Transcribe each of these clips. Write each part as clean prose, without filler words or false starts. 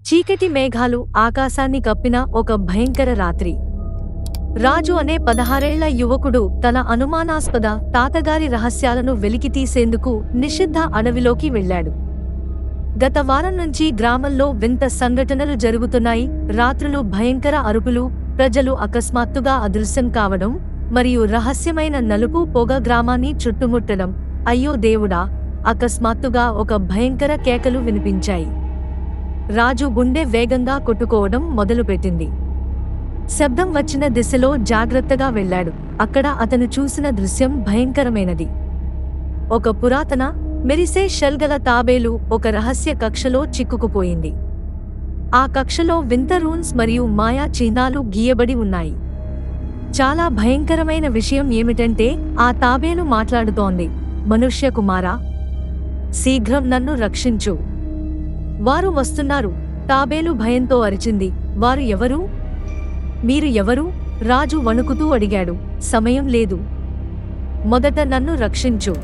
చీకటి మేఘాలు ఆకాశాన్ని కప్పిన ఒక భయంకర రాత్రి. రాజు అనే 16 ఏళ్ల యువకుడు తన అనుమానాస్పద తాతగారి రహస్యాలను వెలికితీసేందుకు నిషిద్ధ అడవిలోకి వెళ్ళాడు. గత వారం నుంచి గ్రామంలో వింత సంఘటనలు జరుగుతున్నాయి. రాత్రులు భయంకర అరుపులు, ప్రజలు అకస్మాత్తుగా అదృశ్యం కావడం, మరియు రహస్యమైన నలుపు పొగ గ్రామాన్ని చుట్టుముట్టడం. అయ్యో దేవుడా! అకస్మాత్తుగా ఒక భయంకర కేకలు వినిపించాయి. రాజు గుండె వేగంగా కొట్టుకోవడం మొదలుపెట్టింది. శబ్దం వచ్చిన దిశలో జాగ్రత్తగా వెళ్ళాడు. అక్కడ అతను చూసిన దృశ్యం భయంకరమైనది. ఒక పురాతన, మెరిసే షెల్గల తాబేలు ఒక రహస్య కక్షలో చిక్కుకుపోయింది. ఆ కక్షలో వింత రూన్స్ మరియు మాయా చిహ్నాలు గీయబడి ఉన్నాయి. చాలా భయంకరమైన విషయం ఏమిటంటే, ఆ తాబేలు మాట్లాడుతోంది. మనుష్య కుమారా, శీఘ్రం నన్ను రక్షించు. వారు వస్తున్నారు, తాబేలు భయంతో అరిచింది. వారు ఎవరు? మీరు ఎవరు? రాజు వణుకుతూ అడిగాడు. సమయం లేదు. మొదట నన్ను రక్షించు,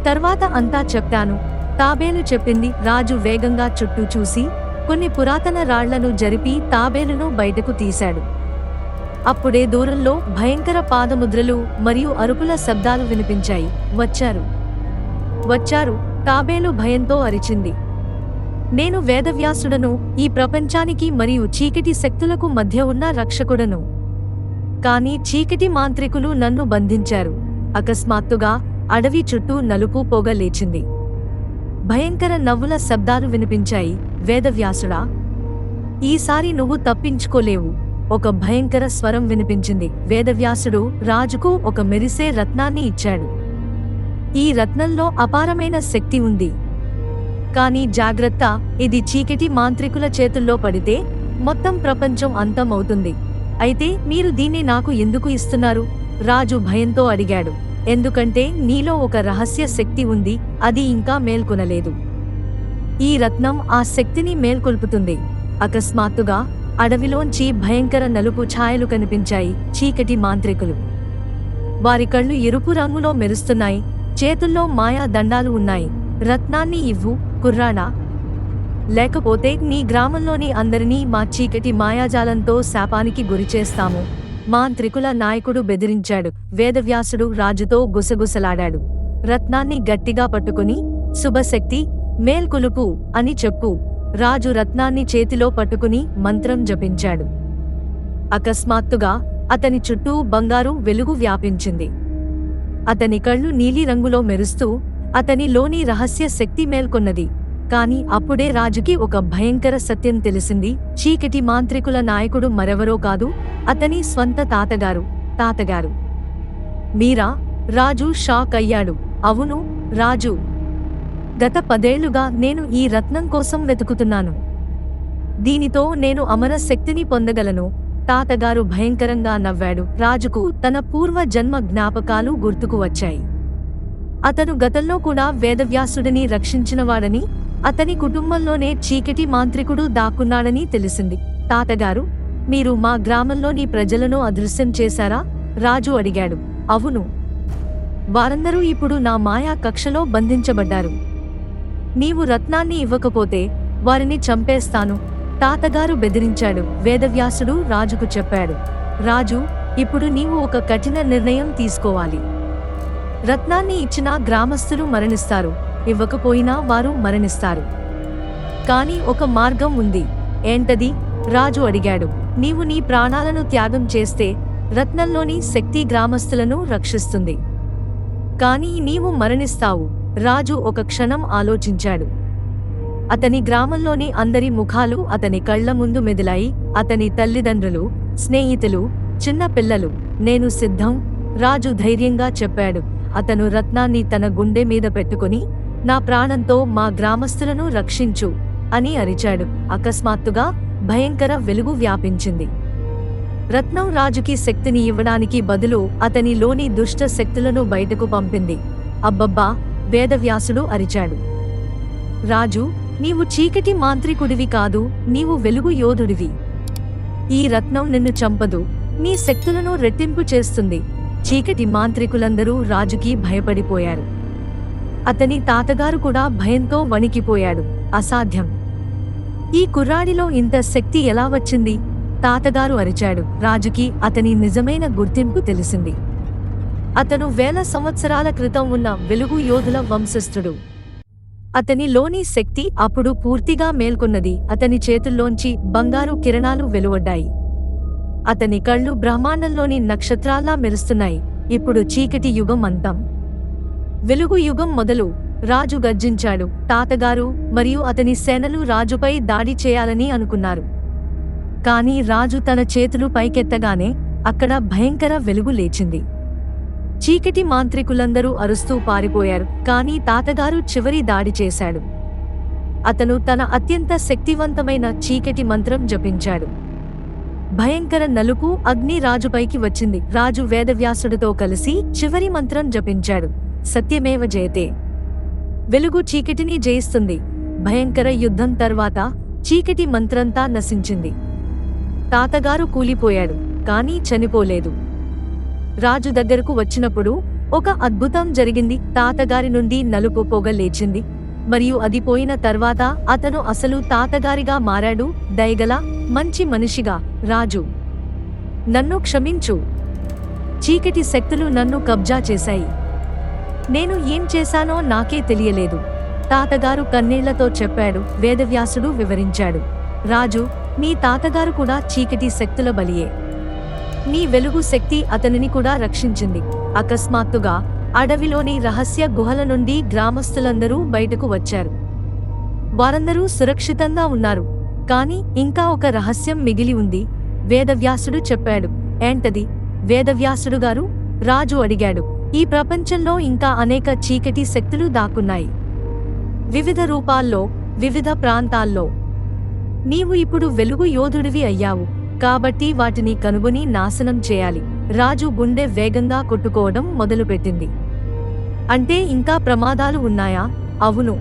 తర్వాత అంతా చెప్తాను, తాబేలు చెప్పింది. రాజు వేగంగా చుట్టూ చూసి కొన్ని పురాతన రాళ్లను జరిపి తాబేలును బయటకు తీశాడు. అప్పుడే దూరంలో భయంకర పాదముద్రలు మరియు అరుపుల శబ్దాలు వినిపించాయి. వచ్చారు, వచ్చారు! తాబేలు భయంతో అరిచింది. నేను వేదవ్యాసుడను, ఈ ప్రపంచానికి మరియు చీకటి శక్తులకు మధ్య ఉన్న రక్షకుడను. కానీ చీకటి మాంత్రికులు నన్ను బంధించారు. అకస్మాత్తుగా అడవి చుట్టూ నలుపు పొగ లేచింది. భయంకర నవ్వుల శబ్దాలు వినిపించాయి. వేదవ్యాసుడా, ఈసారి నువ్వు తప్పించుకోలేవు! ఒక భయంకర స్వరం వినిపించింది. వేదవ్యాసుడు రాజుకు ఒక మెరిసే రత్నాన్ని ఇచ్చాడు. ఈ రత్నంలో అపారమైన శక్తి ఉంది. కానీ జాగ్రత్త, ఇది చీకటి మాంత్రికుల చేతుల్లో పడితే మొత్తం ప్రపంచం అంతమవుతుంది. అయితే మీరు దీన్ని నాకు ఎందుకు ఇస్తున్నారు? రాజు భయంతో అడిగాడు. ఎందుకంటే నీలో ఒక రహస్య శక్తి ఉంది, అది ఇంకా మేల్కొనలేదు. ఈ రత్నం ఆ శక్తిని మేల్కొల్పుతుంది. అకస్మాత్తుగా అడవిలోంచి భయంకర నలుపు ఛాయలు కనిపించాయి. చీకటి మాంత్రికులు. వారి కళ్ళు ఎరుపు రంగులో మెరుస్తున్నాయి. చేతుల్లో మాయా దండాలు ఉన్నాయి. రత్నాన్ని ఇవ్వు, కుర్రాడా, లేకపోతే నీ గ్రామంలోని అందరినీ మా చీకటి మాయాజాలంతో శాపానికి గురిచేస్తాము. మాంత్రికుల నాయకుడు బెదిరించాడు. వేదవ్యాసుడు రాజుతో గుసగుసలాడాడు. రత్నాన్ని గట్టిగా పట్టుకుని, శుభశక్తి, మేల్కొలుపు అని చెప్పు. రాజు రత్నాన్ని చేతిలో పట్టుకుని మంత్రం జపించాడు. అకస్మాత్తుగా అతని చుట్టూ బంగారు వెలుగు వ్యాపించింది. అతని కళ్ళు నీలిరంగులో మెరుస్తూ, అతనిలోని రహస్య శక్తి మేల్కొన్నది. కాని అప్పుడే రాజుకి ఒక భయంకర సత్యం తెలిసింది. చీకటి మాంత్రికుల నాయకుడు మరెవరో కాదు, అతని స్వంత తాతగారు. తాతగారు మీరా? రాజు షాక్ అయ్యాడు. అవును రాజు, గత 10 ఏళ్లుగా నేను ఈ రత్నం కోసం వెతుకుతున్నాను. దీనితో నేను అమర శక్తిని పొందగలను. తాతగారు భయంకరంగా నవ్వాడు. రాజుకు తన పూర్వ జన్మ జ్ఞాపకాలు గుర్తుకు వచ్చాయి. అతను గతంలో కూడా వేదవ్యాసుడిని రక్షించినవాడని, అతని కుటుంబంలోనే చీకటి మాంత్రికుడు దాక్కున్నాడని తెలిసింది. తాతగారు, మీరు మా గ్రామంలోని ప్రజలను అదృశ్యం చేశారా? రాజు అడిగాడు. అవును, వారందరూ ఇప్పుడు నా మాయా కక్షలో బంధించబడ్డారు. నీవు రత్నాన్ని ఇవ్వకపోతే వారిని చంపేస్తాను, తాతగారు బెదిరించాడు. వేదవ్యాసుడు రాజుకు చెప్పాడు. రాజు, ఇప్పుడు నీవు ఒక కఠిన నిర్ణయం తీసుకోవాలి. రత్నాన్ని ఇచ్చినా గ్రామస్తులు మరణిస్తారు, ఇవ్వకపోయినా వారు మరణిస్తారు. కానీ ఒక మార్గం ఉంది. ఏంటది? రాజు అడిగాడు. నీవు నీ ప్రాణాలను త్యాగం చేస్తే రత్నంలోని శక్తి గ్రామస్తులను రక్షిస్తుంది. కానీ నీవు మరణిస్తావు. రాజు ఒక క్షణం ఆలోచించాడు. అతని గ్రామంలోని అందరి ముఖాలు అతని కళ్ల ముందు మెదిలాయి. అతని తల్లిదండ్రులు, స్నేహితులు, చిన్న పిల్లలు. నేను సిద్ధం, రాజు ధైర్యంగా చెప్పాడు. అతను రత్నాన్ని తన గుండె మీద పెట్టుకుని, నా ప్రాణంతో మా గ్రామస్తులను రక్షించు అని అరిచాడు. అకస్మాత్తుగా భయంకర వెలుగు వ్యాపించింది. రత్నం రాజుకి శక్తిని ఇవ్వడానికి బదులు అతనిలోని దుష్ట శక్తులను బయటకు పంపింది. అబ్బబ్బా! వేదవ్యాసుడు అరిచాడు. రాజు, నీవు చీకటి మాంత్రికుడివి కాదు, నీవు వెలుగు యోధుడివి. ఈ రత్నం నిన్ను చంపదు, నీ శక్తులను రెట్టింపు చేస్తుంది. చీకటి మాంత్రికులందరూ రాజుకి భయపడిపోయారు. అతని తాతగారు కూడా భయంతో వణికిపోయాడు. అసాధ్యం, ఈ కుర్రాడిలో ఇంత శక్తి ఎలా వచ్చింది? తాతగారు అరిచాడు. రాజుకి అతని నిజమైన గుర్తింపు తెలిసింది. అతను వేల సంవత్సరాల క్రితం ఉన్న వెలుగు యోధుల వంశస్థుడు. అతనిలోని శక్తి అప్పుడు పూర్తిగా మేల్కొన్నది. అతని చేతుల్లోంచి బంగారు కిరణాలు వెలువడ్డాయి. అతని కళ్ళు బ్రహ్మాండంలోని నక్షత్రాల్లా మెరుస్తున్నాయి. ఇప్పుడు చీకటి యుగం అంతం. వెలుగు యుగం మొదలు. రాజు గర్జించాడు. తాతగారు మరియు అతని సేనలు రాజుపై దాడి చేయాలని అనుకున్నారు. కాని రాజు తన చేతులు పైకెత్తగానే అక్కడ భయంకర వెలుగు లేచింది. చీకటి మాంత్రికులందరూ అరుస్తూ పారిపోయారు. కాని తాతగారు చివరి దాడి చేశాడు. అతను తన అత్యంత శక్తివంతమైన చీకటి మంత్రం జపించాడు. భయంకర నలుపు అగ్ని రాజుపైకి వచ్చింది. రాజు వేదవ్యాసుడితో కలిసి చివరి మంత్రం జపించాడు. సత్యమేవ జయతే. వెలుగు చీకటిని జయిస్తుంది. భయంకర యుద్ధం తర్వాత చీకటి మంత్రంతా నశించింది. తాతగారు కూలిపోయాడు, కానీ చనిపోలేదు. రాజు దగ్గరకు వచ్చినప్పుడు ఒక అద్భుతం జరిగింది. తాతగారి నుండి నలుపు పొగ లేచింది, మరియు అది పోయిన తర్వాత అతను అసలు తాతగారిగా మారాడు. దయగల మంచి మనిషిగా. రాజు, నన్ను క్షమించు. చీకటి శక్తులు నన్ను కబ్జా చేశాయి. నేను ఏం చేశానో నాకే తెలియలేదు. తాతగారు కన్నీళ్లతో చెప్పాడు. వేదవ్యాసుడు వివరించాడు. రాజు, నీ తాతగారు కూడా చీకటి శక్తుల బలియే. నీ వెలుగు శక్తి అతనిని కూడా రక్షించింది. అకస్మాత్తుగా అడవిలోని రహస్య గుహల నుండి గ్రామస్తులందరూ బయటకు వచ్చారు. వారందరూ సురక్షితంగా ఉన్నారు. కాని ఇంకా ఒక రహస్యం మిగిలి ఉంది. వేదవ్యాసుడు చెప్పాడు. ఏంటది? వేదవ్యాసుడు గారు? రాజు అడిగాడు. ఈ ప్రపంచంలో ఇంకా అనేక చీకటి శక్తులు దాక్కున్నాయి. వివిధ రూపాల్లో, వివిధ ప్రాంతాల్లో. నీవు ఇప్పుడు వెలుగు యోధుడివి అయ్యావు. కాబట్టి వాటిని కనుగొని నాశనం చేయాలి. రాజు గుండె వేగంగా కొట్టుకోవడం మొదలుపెట్టింది. అంటే ఇంకా ప్రమాదాలు ఉన్నాయా? అవును.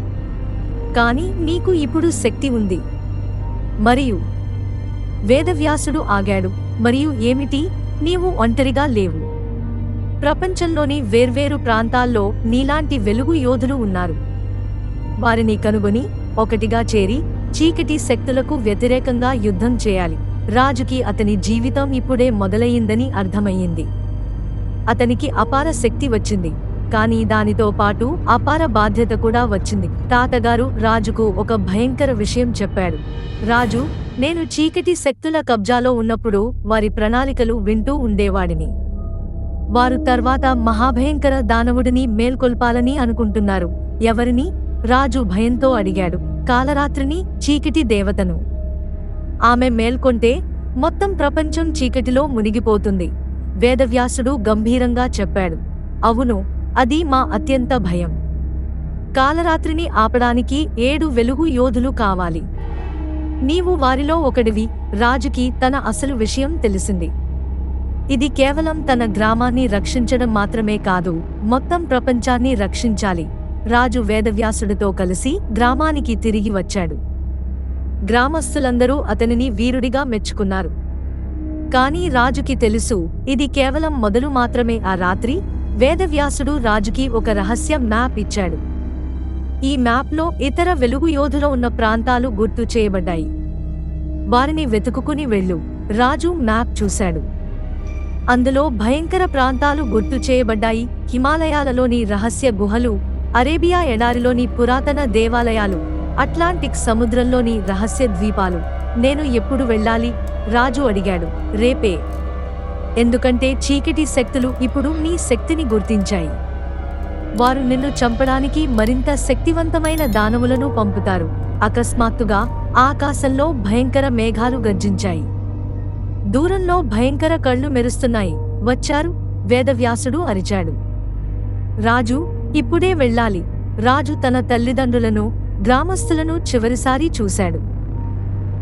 కాని నీకు ఇప్పుడు శక్తి ఉంది. మరియు వేదవ్యాసుడు ఆగాడు. మరియు ఏమిటి? నీవు ఒంటరిగా లేవు. ప్రపంచంలోని వేర్వేరు ప్రాంతాల్లో నీలాంటి వెలుగు యోధులు ఉన్నారు. వారిని కనుగొని ఒకటిగా చేరి చీకటి శక్తులకు వ్యతిరేకంగా యుద్ధం చేయాలి. రాజుకి అతని జీవితం ఇప్పుడే మొదలయ్యిందని అర్థమయ్యింది. అతనికి అపార శక్తి వచ్చింది, కానీ దానితో పాటు అపార బాధ్యత కూడా వచ్చింది. తాతగారు రాజుకు ఒక భయంకర విషయం చెప్పాడు. రాజు, నేను చీకటి శక్తుల కబ్జాలో ఉన్నప్పుడు వారి ప్రణాళికలు వింటూ ఉండేవాడిని. వారు తర్వాత మహాభయంకర దానవుడిని మేల్కొల్పాలని అనుకుంటున్నారు. ఎవరిని? రాజు భయంతో అడిగాడు. కాలరాత్రిని, చీకటి దేవతను. ఆమె మేల్కొంటే మొత్తం ప్రపంచం చీకటిలో మునిగిపోతుంది. వేదవ్యాసుడు గంభీరంగా చెప్పాడు. అవును, అది మా అత్యంత భయం. కాలరాత్రిని ఆపడానికి 7 వెలుగు యోధులు కావాలి. నీవు వారిలో ఒకడివి. రాజుకి తన అసలు విషయం తెలిసింది. ఇది కేవలం తన గ్రామాన్ని రక్షించడం మాత్రమే కాదు, మొత్తం ప్రపంచాన్ని రక్షించాలి. రాజు వేదవ్యాసుడితో కలిసి గ్రామానికి తిరిగి వచ్చాడు. గ్రామస్తులందరూ అతనిని వీరుడిగా మెచ్చుకున్నారు. కానీ రాజుకి తెలుసు, ఇది కేవలం మొదలు మాత్రమే. ఆ రాత్రి వేదవ్యాసుడు రాజుకి ఒక రహస్య మ్యాప్ ఇచ్చాడు. ఈ మ్యాప్లో ఇతర వెలుగు యోధులు ఉన్న ప్రాంతాలు గుర్తు చేయబడ్డాయి. వారిని వెతుకుని వెళ్ళు. రాజు మ్యాప్ చూశాడు. అందులో భయంకర ప్రాంతాలు గుర్తు చేయబడ్డాయి. హిమాలయాలలోని రహస్య గుహలు, అరేబియా ఎడారిలోని పురాతన దేవాలయాలు, అట్లాంటిక్ సముద్రంలోని రహస్య ద్వీపాలు. నేను ఎప్పుడు వెళ్ళాలి? రాజు అడిగాడు. రేపే. ఎందుకంటే చీకటి శక్తులు ఇప్పుడు నీ శక్తిని గుర్తించాయి. వారు నిన్ను చంపడానికి మరింత శక్తివంతమైన దానవులను పంపుతారు. అకస్మాత్తుగా ఆకాశంలో భయంకర మేఘాలు గర్జించాయి. దూరంలో భయంకర కళ్ళు మెరుస్తున్నాయి. వచ్చారు! వేదవ్యాసుడు అరిచాడు. రాజు, ఇప్పుడే వెళ్ళాలి. రాజు తన తల్లిదండ్రులను, గ్రామస్తులను చివరిసారి చూశాడు.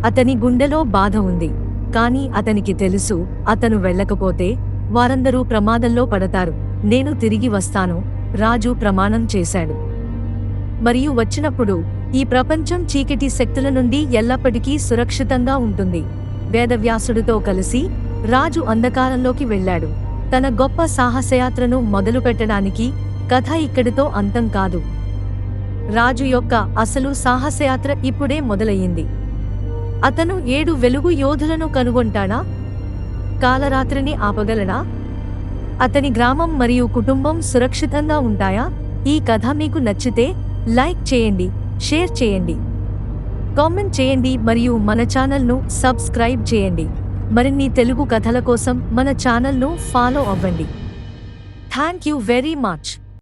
అతని గుండెలో బాధ ఉంది. కాని అతనికి తెలుసు, అతను వెళ్ళకపోతే వారందరూ ప్రమాదంలో పడతారు. నేను తిరిగి వస్తాను, రాజు ప్రమాణం చేశాడు. మరియు వచ్చినప్పుడు ఈ ప్రపంచం చీకటి శక్తుల నుండి ఎల్లప్పటికీ సురక్షితంగా ఉంటుంది. వేదవ్యాసుడితో కలిసి రాజు అంధకారంలోకి వెళ్ళాడు. తన గొప్ప సాహసయాత్రను మొదలుపెట్టడానికి కథ ఇక్కడితో అంతం కాదు. రాజు యొక్క అసలు సాహసయాత్ర ఇప్పుడే మొదలయ్యింది. అతను 7 వెలుగు యోధులను కనుగొంటాడా? కాలరాత్రిని ఆపగలడా? అతని గ్రామం మరియు కుటుంబం సురక్షితంగా ఉంటాయా? ఈ కథ మీకు నచ్చితే లైక్ చేయండి, షేర్ చేయండి, కామెంట్ చేయండి మరియు మన ఛానల్ను సబ్స్క్రైబ్ చేయండి. మరిన్ని తెలుగు కథల కోసం మన ఛానల్ను ఫాలో అవ్వండి. Thank you very much.